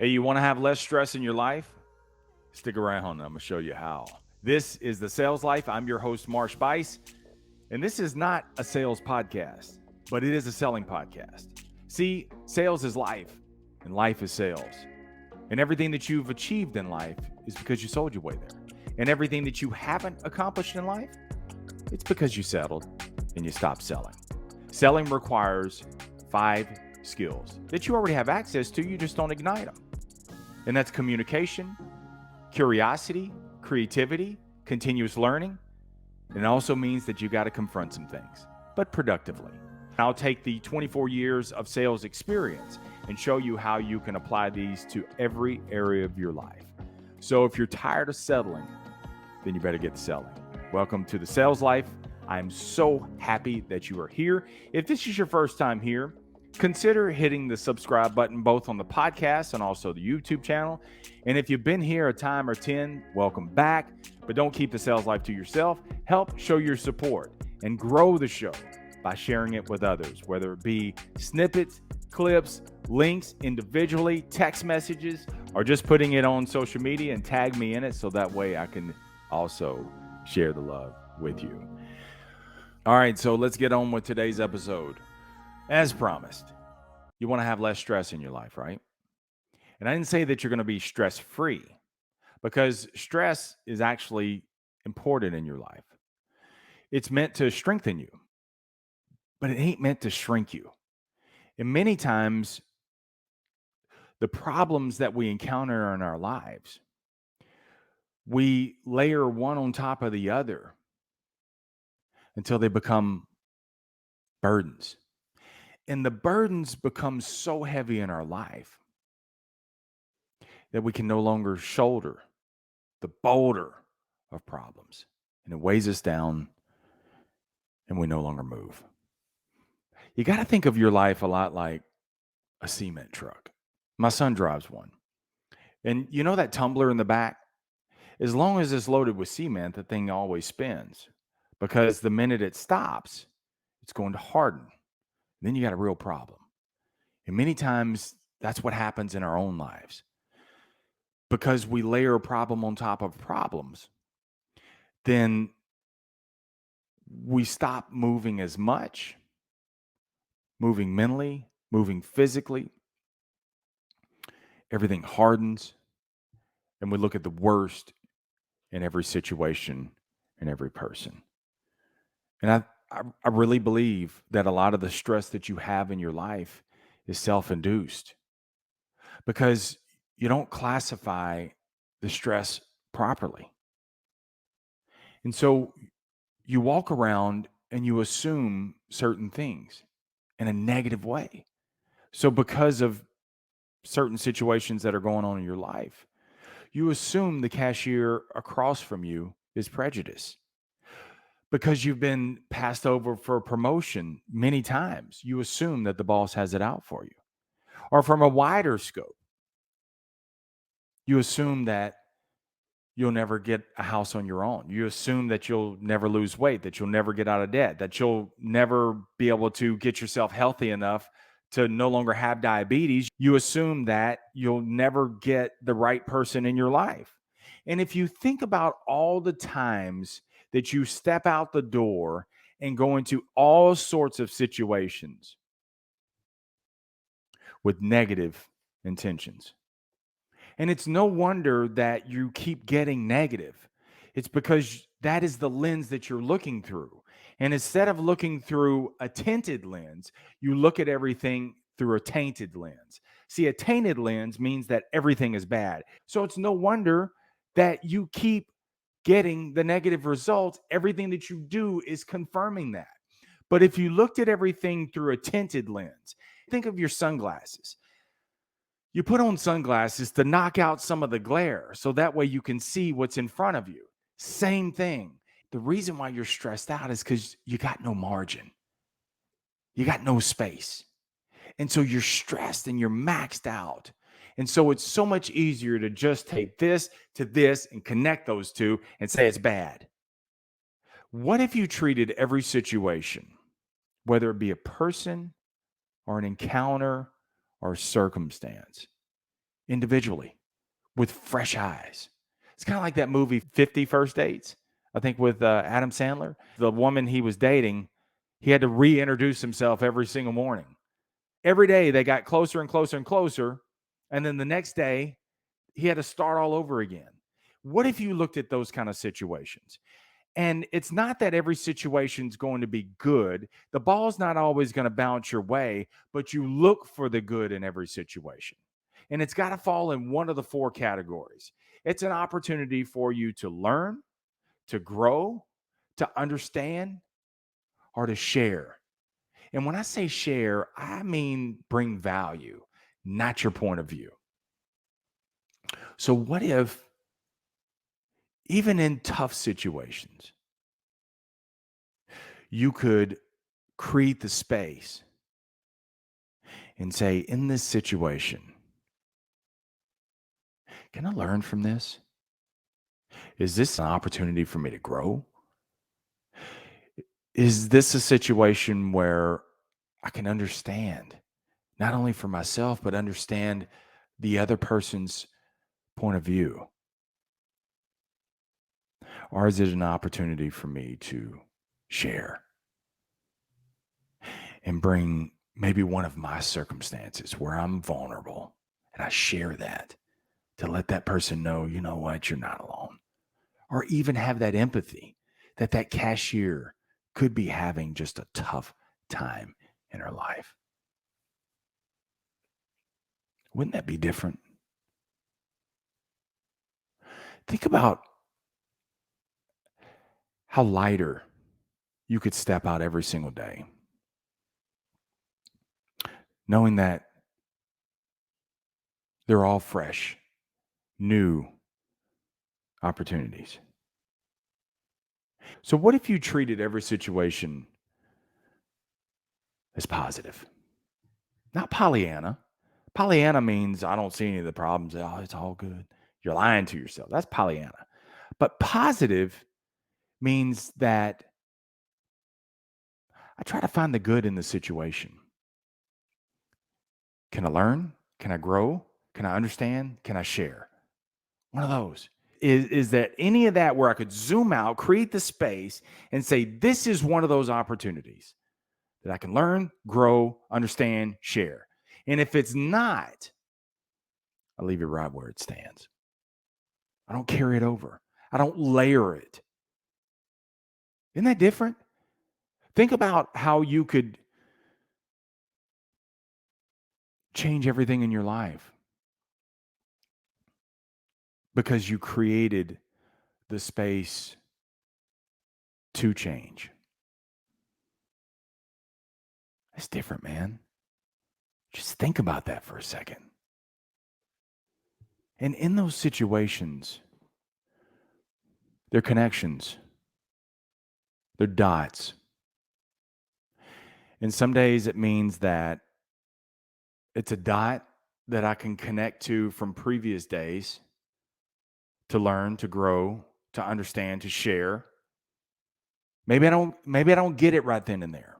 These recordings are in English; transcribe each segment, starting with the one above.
Hey, you want to have less stress in your life? Stick around, I'm going to show you how. This is The Sales Life. I'm your host, Marsh Buice, and this is not a sales podcast, but it is a selling podcast. See, sales is life, and life is sales. And everything that you've achieved in life is because you sold your way there. And everything that you haven't accomplished in life, it's because you settled and you stopped selling. Selling requires 5 skills that you already have access to, you just don't ignite them. And that's communication, curiosity, creativity, continuous learning. And it also means that you got to confront some things, but productively. I'll take the 24 years of sales experience and show you how you can apply these to every area of your life. So if you're tired of settling, then you better get to selling. Welcome to The Sales Life. I'm so happy that you are here. If this is your first time here, consider hitting the subscribe button both on the podcast and also the YouTube channel. And if you've been here a time or 10, welcome back. But don't keep the sales life to yourself. Help show your support and grow the show by sharing it with others, whether it be snippets, clips, links individually, text messages, or just putting it on social media and tag me in it so that way I can also share the love with you. All right, so let's get on with today's episode. As promised, you want to have less stress in your life, right? And I didn't say that you're going to be stress-free, because stress is actually important in your life. It's meant to strengthen you, but it ain't meant to shrink you. And many times, the problems that we encounter in our lives, we layer one on top of the other until they become burdens. And the burdens become so heavy in our life that we can no longer shoulder the boulder of problems. And it weighs us down and we no longer move. You got to think of your life a lot like a cement truck. My son drives one. And you know that tumbler in the back? As long as it's loaded with cement, the thing always spins, because the minute it stops, it's going to harden. Then you got a real problem. And many times that's what happens in our own lives. Because we layer a problem on top of problems, then we stop moving as much, moving mentally, moving physically. Everything hardens, and we look at the worst in every situation and every person. And I really believe that a lot of the stress that you have in your life is self-induced, because you don't classify the stress properly. And so you walk around and you assume certain things in a negative way. So because of certain situations that are going on in your life, you assume the cashier across from you is prejudiced. Because you've been passed over for a promotion many times, you assume that the boss has it out for you. Or from a wider scope, you assume that you'll never get a house on your own. You assume that you'll never lose weight, that you'll never get out of debt, that you'll never be able to get yourself healthy enough to no longer have diabetes. You assume that you'll never get the right person in your life. And if you think about all the times that you step out the door and go into all sorts of situations with negative intentions, and it's no wonder that you keep getting negative. It's because that is the lens that you're looking through. And instead of looking through a tinted lens, you look at everything through a tainted lens. See, a tainted lens means that everything is bad. So it's no wonder that you keep getting the negative results. Everything that you do is confirming that. But if you looked at everything through a tinted lens, think of your sunglasses. You put on sunglasses to knock out some of the glare so that way you can see what's in front of you. Same thing. The reason why you're stressed out is because you got no margin. You got no space. And so you're stressed and you're maxed out. And so it's so much easier to just take this to this and connect those two and say it's bad. What if you treated every situation, whether it be a person or an encounter or a circumstance, individually with fresh eyes. It's kind of like that movie 50 First Dates, I think, with Adam Sandler. The woman he was dating, he had to reintroduce himself every single morning. Every day they got closer and closer and closer. And then the next day, he had to start all over again. What if you looked at those kind of situations? And it's not that every situation's going to be good. The ball's not always going to bounce your way, but you look for the good in every situation. And it's got to fall in one of the four categories. It's an opportunity for you to learn, to grow, to understand, or to share. And when I say share, I mean bring value, not your point of view. So, what if, even in tough situations, you could create the space and say, in this situation, can I learn from this? Is this an opportunity for me to grow? Is this a situation where I can understand, not only for myself, but understand the other person's point of view? Or is it an opportunity for me to share and bring maybe one of my circumstances where I'm vulnerable and I share that to let that person know, you know what, you're not alone? Or even have that empathy that that cashier could be having just a tough time in her life. Wouldn't that be different? Think about how lighter you could step out every single day, knowing that they're all fresh, new opportunities. So, what if you treated every situation as positive? Not Pollyanna. Pollyanna means I don't see any of the problems. Oh, it's all good. You're lying to yourself. That's Pollyanna. But positive means that I try to find the good in the situation. Can I learn? Can I grow? Can I understand? Can I share? One of those. Is that any of that where I could zoom out, create the space, and say, this is one of those opportunities that I can learn, grow, understand, share. And if it's not, I leave it right where it stands. I don't carry it over. I don't layer it. Isn't that different? Think about how you could change everything in your life because you created the space to change. It's different, man. Just think about that for a second. And in those situations, they're connections, they're dots. And some days it means that it's a dot that I can connect to from previous days to learn, to grow, to understand, to share. Maybe I don't get it right then and there.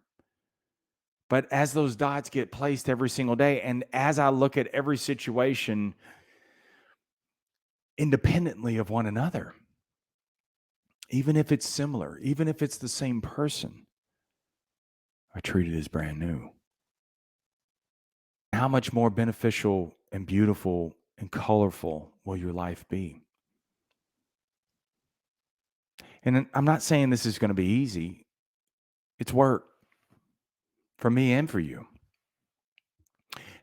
But as those dots get placed every single day, and as I look at every situation independently of one another, even if it's similar, even if it's the same person, I treat it as brand new. How much more beneficial and beautiful and colorful will your life be? And I'm not saying this is going to be easy. It's work for me and for you.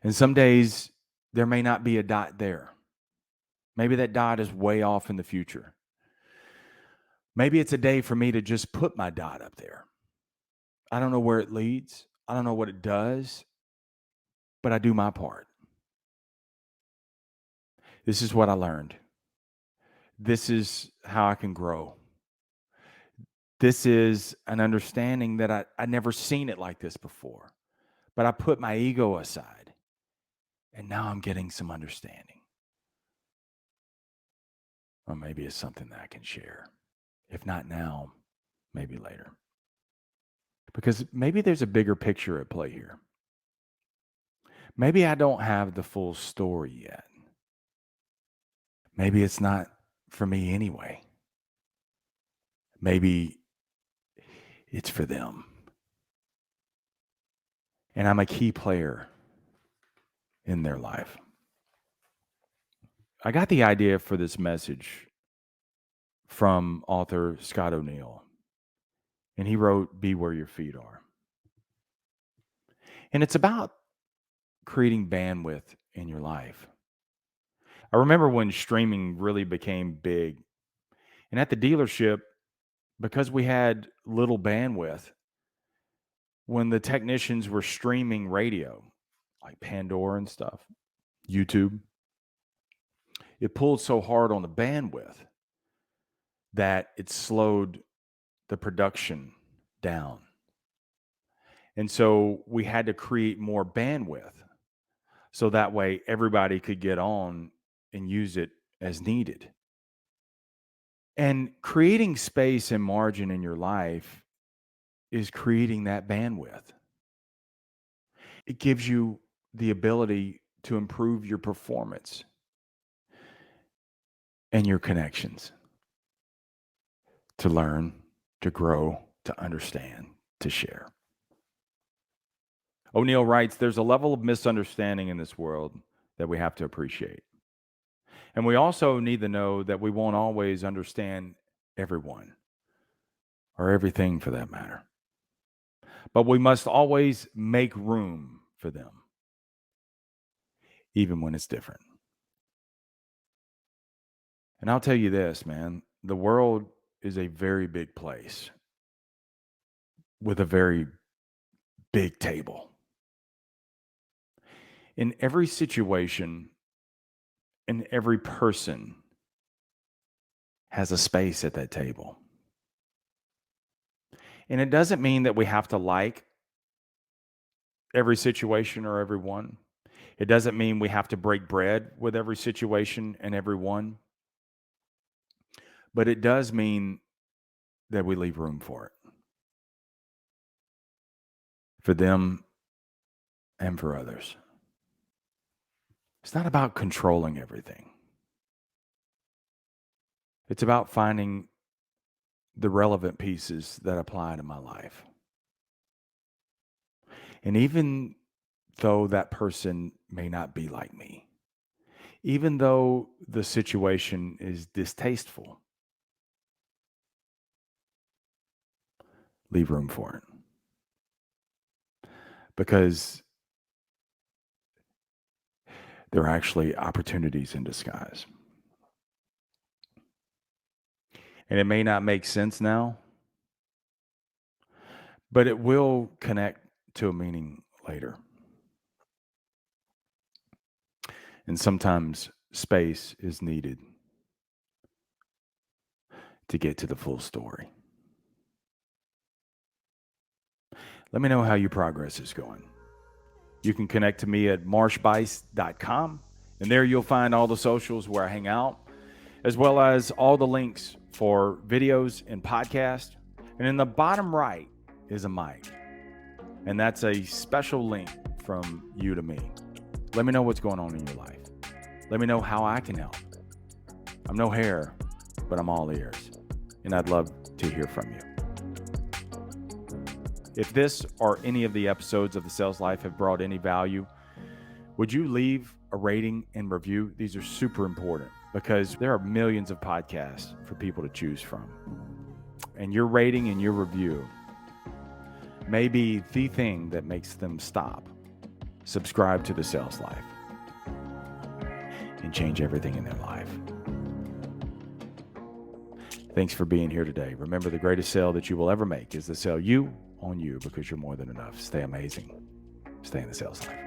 And some days there may not be a dot there. Maybe that dot is way off in the future. Maybe it's a day for me to just put my dot up there. I don't know where it leads. I don't know what it does, but I do my part. This is what I learned. This is how I can grow. This is an understanding that I'd never seen it like this before, but I put my ego aside and now I'm getting some understanding. Or maybe it's something that I can share. If not now, maybe later. Because maybe there's a bigger picture at play here. Maybe I don't have the full story yet. maybe it's not for me anyway. Maybe it's for them. And I'm a key player in their life. I got the idea for this message from author Scott O'Neill, and he wrote Be Where Your Feet Are. And it's about creating bandwidth in your life. I remember when streaming really became big, and at the dealership, because we had little bandwidth, when the technicians were streaming radio, like Pandora and stuff, YouTube, it pulled so hard on the bandwidth that it slowed the production down. And so we had to create more bandwidth so that way everybody could get on and use it as needed. And creating space and margin in your life is creating that bandwidth. It gives you the ability to improve your performance and your connections, to learn, to grow, to understand, to share. O'Neill writes, there's a level of misunderstanding in this world that we have to appreciate. And we also need to know that we won't always understand everyone or everything for that matter. But we must always make room for them, even when it's different. And I'll tell you this, man, the world is a very big place with a very big table. In every situation, and every person has a space at that table. And it doesn't mean that we have to like every situation or everyone. It doesn't mean we have to break bread with every situation and everyone. But it does mean that we leave room for it. For them and for others. It's not about controlling everything. It's about finding the relevant pieces that apply to my life. And even though that person may not be like me, even though the situation is distasteful, leave room for it. Because there are actually opportunities in disguise. And it may not make sense now, but it will connect to a meaning later. And sometimes space is needed to get to the full story. Let me know how your progress is going. You can connect to me at marshbuice.com, and there you'll find all the socials where I hang out, as well as all the links for videos and podcasts. And in the bottom right is a mic, and that's a special link from you to me. Let me know what's going on in your life. Let me know how I can help. I'm no hair, but I'm all ears, and I'd love to hear from you. If this or any of the episodes of The Sales Life have brought any value, would you leave a rating and review? These are super important because there are millions of podcasts for people to choose from. And your rating and your review may be the thing that makes them stop, subscribe to The Sales Life, and change everything in their life. Thanks for being here today. Remember, the greatest sale that you will ever make is the sale you on you, because you're more than enough. Stay amazing. Stay in the sales life.